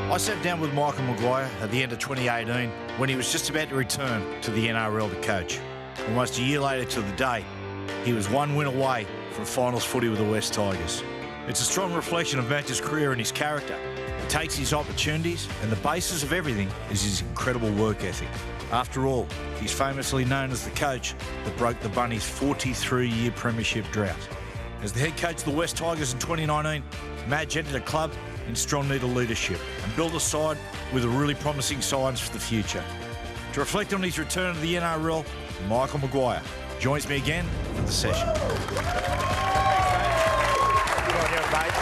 I sat down with Michael Maguire at the end of 2018 when he was just about to return to the NRL to coach. Almost a year later to the day, he was one win away from finals footy with the West Tigers. It's a strong reflection of Match's career and his character. He takes his opportunities, and the basis of everything is his incredible work ethic. After all, he's famously known as the coach that broke the Bunnies' 43-year premiership drought. As the head coach of the West Tigers in 2019, Madge entered a club in strong need of leadership and built a side with really promising signs for the future. To reflect on his return to the NRL, Michael Maguire joins me again for the session. Good on you, mate.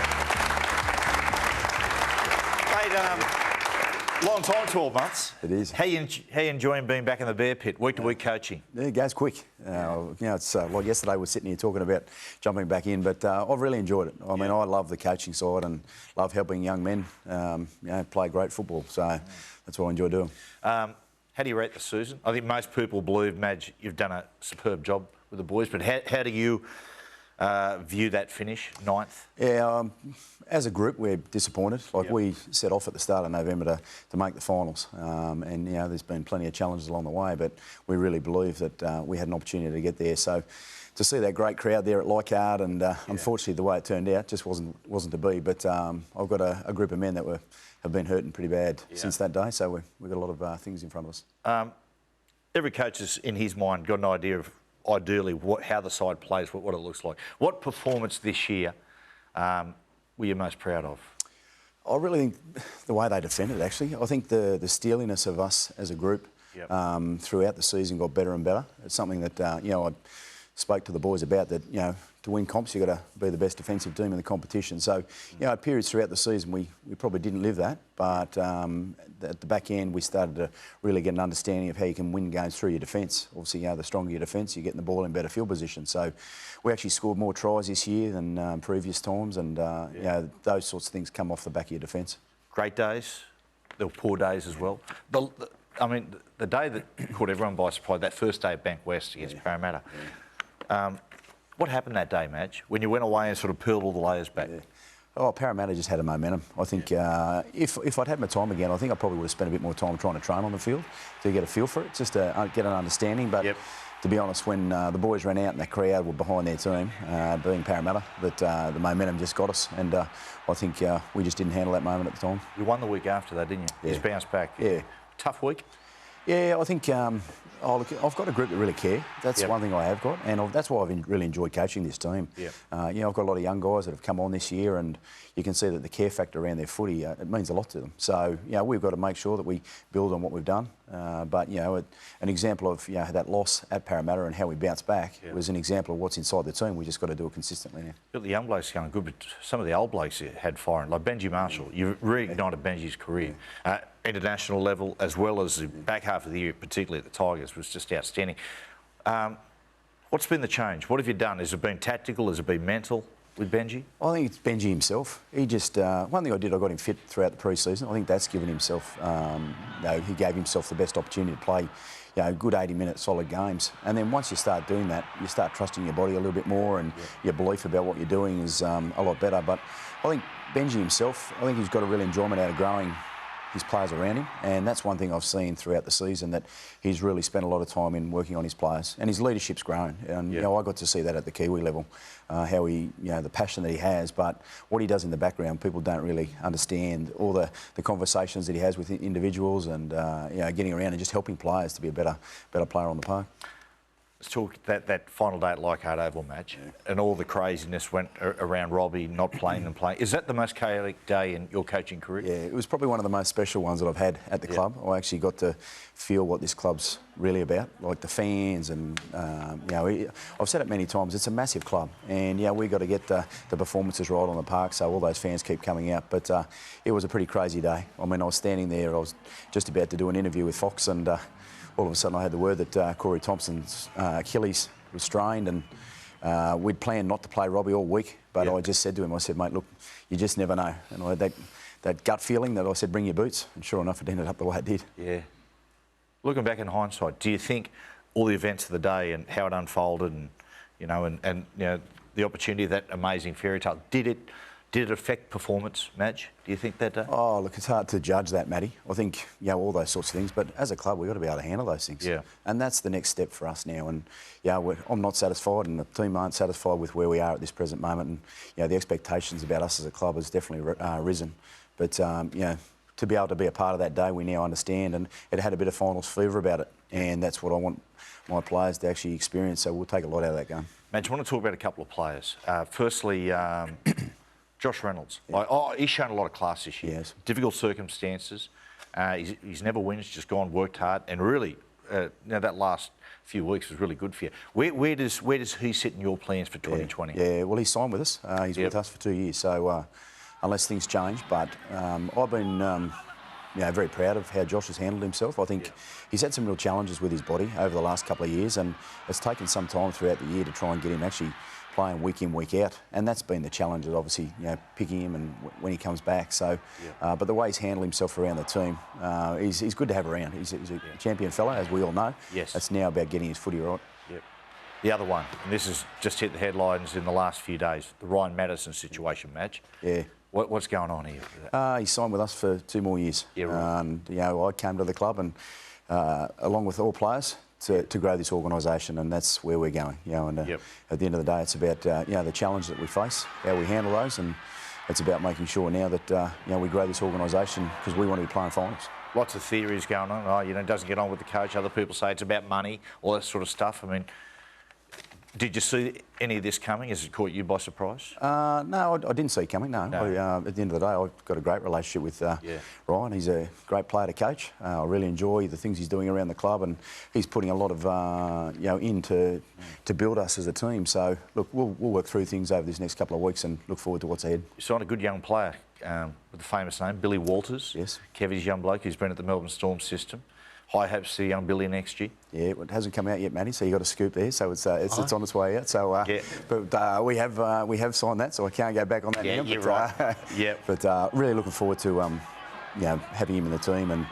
Mate, long time, 12 months. It is. How you enjoying being back in the Bear Pit, week-to-week coaching? Yeah, it goes quick. It's like yesterday we were sitting here talking about jumping back in, but I've really enjoyed it. I mean, I love the coaching side and love helping young men, play great football. So that's what I enjoy doing. How do you rate the season? I think most people believe, Madge, you've done a superb job with the boys, but how do you view that finish, 9th? Yeah, as a group, we're disappointed. We set off at the start of November to make the finals, and there's been plenty of challenges along the way, but we really believe that we had an opportunity to get there. So to see that great crowd there at Leichhardt, and unfortunately the way it turned out just wasn't to be. But I've got a group of men that have been hurting pretty bad since that day, so we've got a lot of things in front of us. Every coach has, in his mind, got an idea of ideally how the side plays, what it looks like. What performance this year were you most proud of? I really think the way they defended, actually. I think the steeliness of us as a group throughout the season got better and better. It's something that, I spoke to the boys about, that, to win comps, you've got to be the best defensive team in the competition. So, periods throughout the season, we probably didn't live that, but at the back end, we started to really get an understanding of how you can win games through your defence. Obviously, the stronger your defence, you're getting the ball in better field position. So we actually scored more tries this year than previous times, and, those sorts of things come off the back of your defence. Great days. There were poor days as well. The day that caught everyone by surprise, that first day at Bank West against Parramatta. What happened that day, Madge, when you went away and sort of peeled all the layers back? Oh, Parramatta just had a momentum. I think if I'd had my time again, I think I probably would have spent a bit more time trying to train on the field to get a feel for it, just to get an understanding. But to be honest, when the boys ran out and the crowd were behind their team, being Parramatta, that the momentum just got us. And I think we just didn't handle that moment at the time. You won the week after that, didn't you? Yeah. You just bounced back. Yeah. Tough week? Yeah, I think I've got a group that really care. That's one thing I have got, and that's why I've really enjoyed coaching this team. I've got a lot of young guys that have come on this year, and you can see that the care factor around their footy, it means a lot to them. So, we've got to make sure that we build on what we've done. But, an example of, that loss at Parramatta and how we bounced back was an example of what's inside the team. We just got to do it consistently now. But the young blokes going good, but some of the old blokes had fire. Like Benji Marshall, you reignited Benji's career. International level, as well as the back half of the year, particularly at the Tigers, was just outstanding. What's been the change? What have you done? Has it been tactical? Has it been mental with Benji? I think it's Benji himself. He just one thing I did, I got him fit throughout the pre-season. I think that's given himself, he gave himself the best opportunity to play, good 80-minute solid games. And then once you start doing that, you start trusting your body a little bit more, and your belief about what you're doing is a lot better. But I think Benji himself, I think he's got a real enjoyment out of growing his players around him, and that's one thing I've seen throughout the season, that he's really spent a lot of time in working on his players, and his leadership's grown. And I got to see that at the Kiwi level, how he, the passion that he has, but what he does in the background, people don't really understand. All the conversations that he has with individuals, and getting around and just helping players to be a better player on the park. Let's talk that final day at Leichhardt Oval match, and all the craziness went around Robbie not playing and playing. Is that the most chaotic day in your coaching career? Yeah, it was probably one of the most special ones that I've had at the club. I actually got to feel what this club's really about, like the fans, and I've said it many times, it's a massive club, and we've got to get the performances right on the park so all those fans keep coming out. But it was a pretty crazy day. I mean, I was standing there, I was just about to do an interview with Fox, and all of a sudden I had the word that Corey Thompson's Achilles was strained, and we'd planned not to play Robbie all week, but I just said to him, I said, mate, look, you just never know. And I had that gut feeling that I said, bring your boots, and sure enough, it ended up the way it did. Yeah. Looking back in hindsight, do you think all the events of the day and how it unfolded, and the opportunity of that amazing fairy tale, did Did it affect performance, Madge? Do you think that day? Oh, look, it's hard to judge that, Matty. I think, all those sorts of things. But as a club, we've got to be able to handle those things. Yeah. And that's the next step for us now. And, I'm not satisfied, and the team aren't satisfied with where we are at this present moment. And, the expectations about us as a club has definitely risen. But, to be able to be a part of that day, we now understand. And it had a bit of finals fever about it. And that's what I want my players to actually experience. So we'll take a lot out of that game. Madge, I want to talk about a couple of players. Firstly, Josh Reynolds. He's shown a lot of class this year. Yes. Difficult circumstances. He's never winced, just gone, worked hard, and really, that last few weeks was really good for you. Where does he sit in your plans for 2020? Yeah, well, he's signed with us. He's with us for 2 years, so unless things change. But I've been very proud of how Josh has handled himself. I think he's had some real challenges with his body over the last couple of years, and it's taken some time throughout the year to try and get him actually playing week in, week out, and that's been the challenge, obviously, picking him and when he comes back. So, but the way he's handled himself around the team, he's good to have around. He's a champion fella, as we all know. Yes. It's now about getting his footy right. Yep. The other one, and this has just hit the headlines in the last few days, the Ryan Madison situation, Madge. Yeah. What's going on here? He signed with us for 2 more years. Yeah, right. And, I came to the club and, along with all players, to grow this organisation, and that's where we're going. And at the end of the day, it's about the challenge that we face, how we handle those, and it's about making sure now that we grow this organisation because we want to be playing finals. Lots of theories going on. It doesn't get on with the coach. Other people say it's about money, all that sort of stuff. I mean, did you see any of this coming? Has it caught you by surprise? No, I didn't see it coming, no. At the end of the day, I've got a great relationship with Ryan. He's a great player to coach. I really enjoy the things he's doing around the club, and he's putting a lot of in to build us as a team. So, look, we'll work through things over this next couple of weeks and look forward to what's ahead. You signed a good young player with a famous name, Billy Walters. Yes. Kevy's young bloke who's been at the Melbourne Storm system. High hopes for young Billy next year. Yeah, it hasn't come out yet, Matty, so you got a scoop there. So it's on its way out. So, but we have signed that, so I can't go back on that now. You're right. But really looking forward to having him in the team, and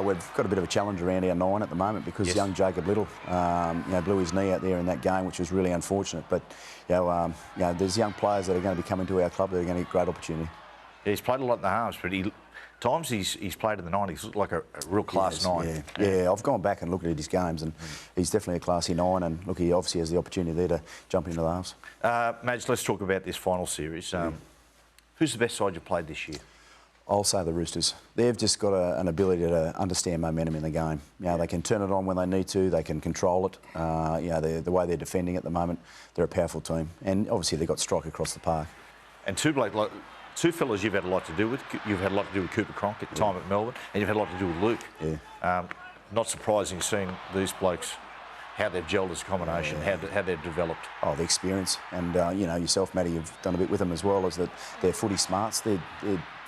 we've got a bit of a challenge around our 9 at the moment because young Jacob Little blew his knee out there in that game, which was really unfortunate. But there's young players that are going to be coming to our club that are going to get great opportunity. Yeah, he's played a lot in the halves, but times he's played in the 90s, looked like a real class 9. Yeah, I've gone back and looked at his games, and he's definitely a classy 9, and look, he obviously has the opportunity there to jump into the halves. Madge, let's talk about this final series. Who's the best side you've played this year? I'll say the Roosters. They've just got an ability to understand momentum in the game. They can turn it on when they need to. They can control it. The way they're defending at the moment, they're a powerful team, and obviously they've got strike across the park. And two fellas you've had a lot to do with. You've had a lot to do with Cooper Cronk at the time at Melbourne, and you've had a lot to do with Luke. Yeah. Not surprising seeing these blokes, how they've gelled as a combination, how they've developed. Oh, the experience. And, yourself, Matty, you've done a bit with them as well, is that they're footy smarts. They're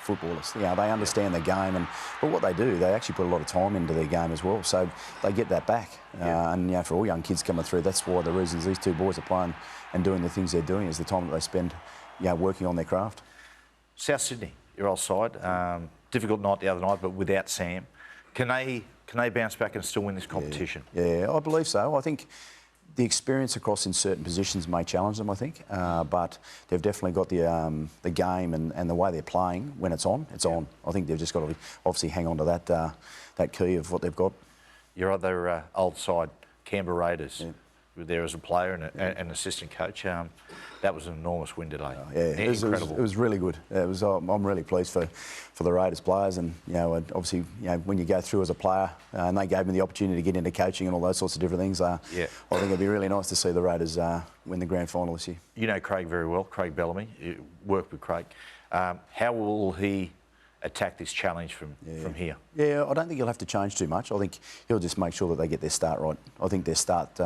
footballers. They understand the game, but what they do, they actually put a lot of time into their game as well. So they get that back. And for all young kids coming through, that's why the reasons these two boys are playing and doing the things they're doing is the time that they spend, working on their craft. South Sydney, your old side. Difficult night the other night, but without Sam, can they bounce back and still win this competition? Yeah, I believe so. I think the experience across in certain positions may challenge them, I think, but they've definitely got the game and the way they're playing. When it's on, it's on. I think they've just got to obviously hang on to that key of what they've got. Your other old side, Canberra Raiders, were there as a player and an assistant coach. That was an enormous win today. Incredible. It was really good. I'm really pleased for the Raiders players, and obviously when you go through as a player, and they gave me the opportunity to get into coaching and all those sorts of different things. I think it'd be really nice to see the Raiders win the grand final this year. You know Craig very well, Craig Bellamy. You worked with Craig. How will he attack this challenge from here? Yeah, I don't think he'll have to change too much. I think he'll just make sure that they get their start right. I think their start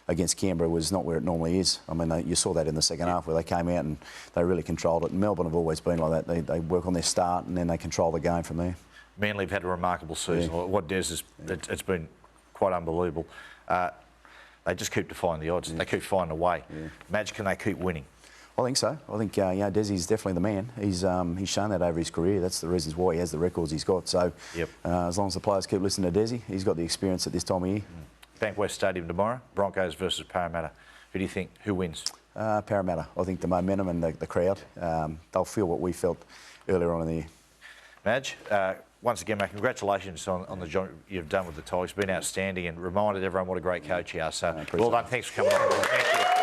against Canberra was not where it normally is. I mean, you saw that in the second half where they came out and they really controlled it. And Melbourne have always been like that. They work on their start and then they control the game from there. Manly have had a remarkable season. What Des has, it's been quite unbelievable. They just keep defying the odds. They keep finding a way. Madge, can they keep winning? I think so. I think Desi's definitely the man. He's shown that over his career. That's the reasons why he has the records he's got. So as long as the players keep listening to Desi, he's got the experience at this time of year. Bankwest Stadium tomorrow, Broncos versus Parramatta. Who do you think? Who wins? Parramatta. I think the momentum and the crowd, they'll feel what we felt earlier on in the year. Madge, once again, mate, congratulations on the job you've done with the Tigers. It's been outstanding and reminded everyone what a great coach you are. So well done. Thanks for coming on. Thank you.